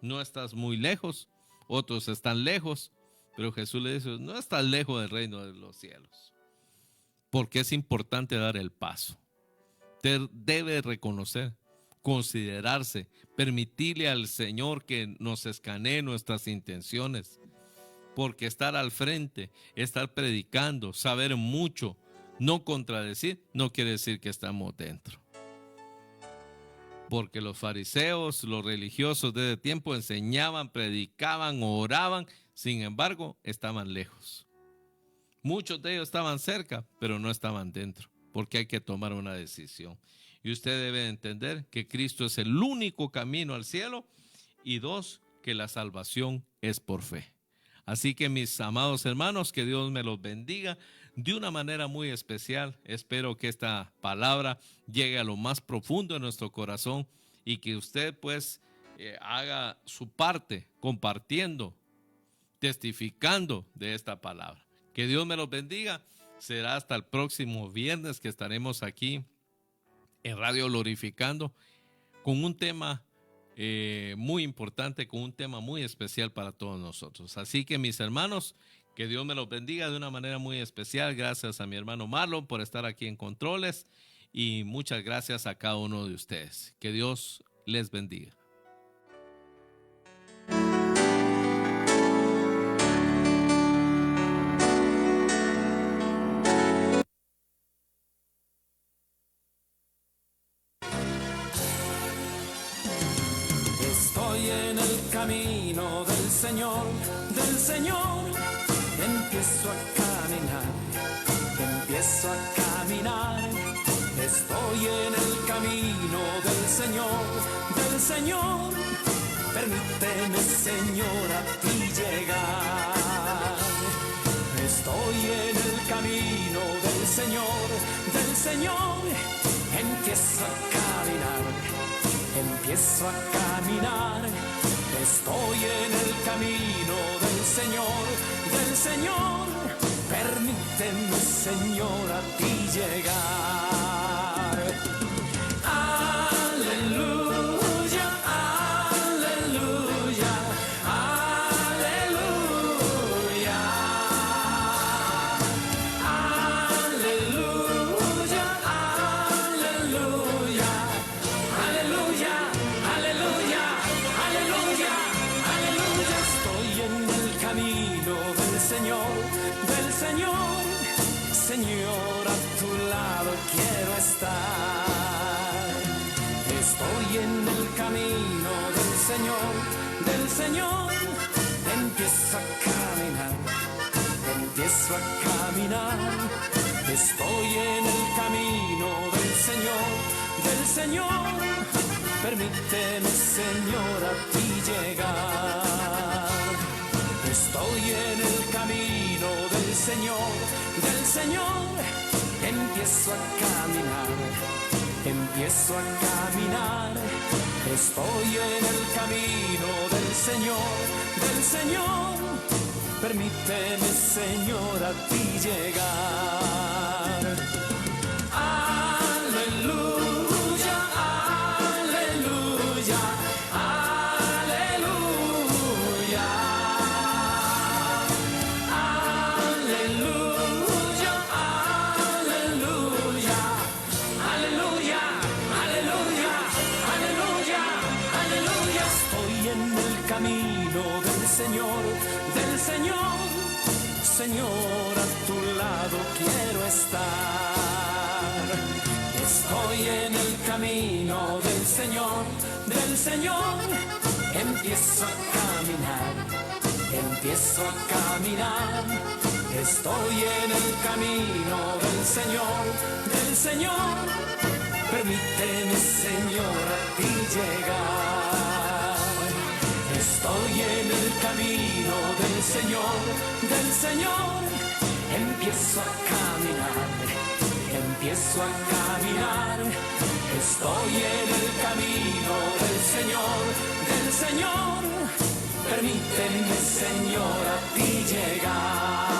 No estás muy lejos, otros están lejos, pero Jesús le dice, no estás lejos del reino de los cielos. Porque es importante dar el paso. Usted debe reconocer, considerarse, permitirle al Señor que nos escanee nuestras intenciones. Porque estar al frente, estar predicando, saber mucho, no contradecir, no quiere decir que estamos dentro. Porque los fariseos, los religiosos de ese tiempo enseñaban, predicaban, oraban, sin embargo, estaban lejos. Muchos de ellos estaban cerca, pero no estaban dentro, porque hay que tomar una decisión. Y usted debe entender que Cristo es el único camino al cielo y dos, que la salvación es por fe. Así que mis amados hermanos, que Dios me los bendiga de una manera muy especial. Espero que esta palabra llegue a lo más profundo de nuestro corazón y que usted pues haga su parte compartiendo, testificando de esta palabra. Que Dios me los bendiga. Será hasta el próximo viernes que estaremos aquí en Radio Glorificando con un tema muy importante, con un tema muy especial para todos nosotros. Así que mis hermanos, que Dios me los bendiga de una manera muy especial. Gracias a mi hermano Marlon por estar aquí en Controles y muchas gracias a cada uno de ustedes. Que Dios les bendiga. Señor, del Señor. Empiezo a caminar, empiezo a caminar. Estoy en el camino del Señor, del Señor. Permíteme, Señor, a ti llegar. Estoy en el camino del Señor, del Señor. Empiezo a caminar, empiezo a caminar. Estoy en el camino del Señor, del Señor. Permíteme, Señor, a ti llegar. Aleluya, aleluya, aleluya. Aleluya, aleluya, aleluya, aleluya, aleluya, aleluya. Estoy en el camino del Señor, del Señor. Señor, a tu lado quiero estar. Estoy en el camino del Señor, del Señor. Empiezo a caminar, empiezo a caminar. Estoy en el camino del Señor, del Señor. Permíteme, Señor, a ti llegar. Estoy en el camino del Señor, del Señor. Empiezo a caminar, empiezo a caminar. Estoy en el camino del Señor, del Señor. Permíteme, Señor, a ti llegar. Aleluya, aleluya, aleluya. Aleluya, aleluya, aleluya, aleluya, aleluya, aleluya. Estoy en el camino del Señor, del Señor. Señor, a tu lado quiero estar. Estoy en el camino del Señor, del Señor. Empiezo a caminar, empiezo a caminar. Estoy en el camino del Señor, del Señor. Permíteme, Señor, a ti llegar. Estoy en el camino del Señor, del Señor. Empiezo a caminar, empiezo a caminar. Estoy en el camino del Señor, del Señor. Permíteme, Señor, a ti llegar.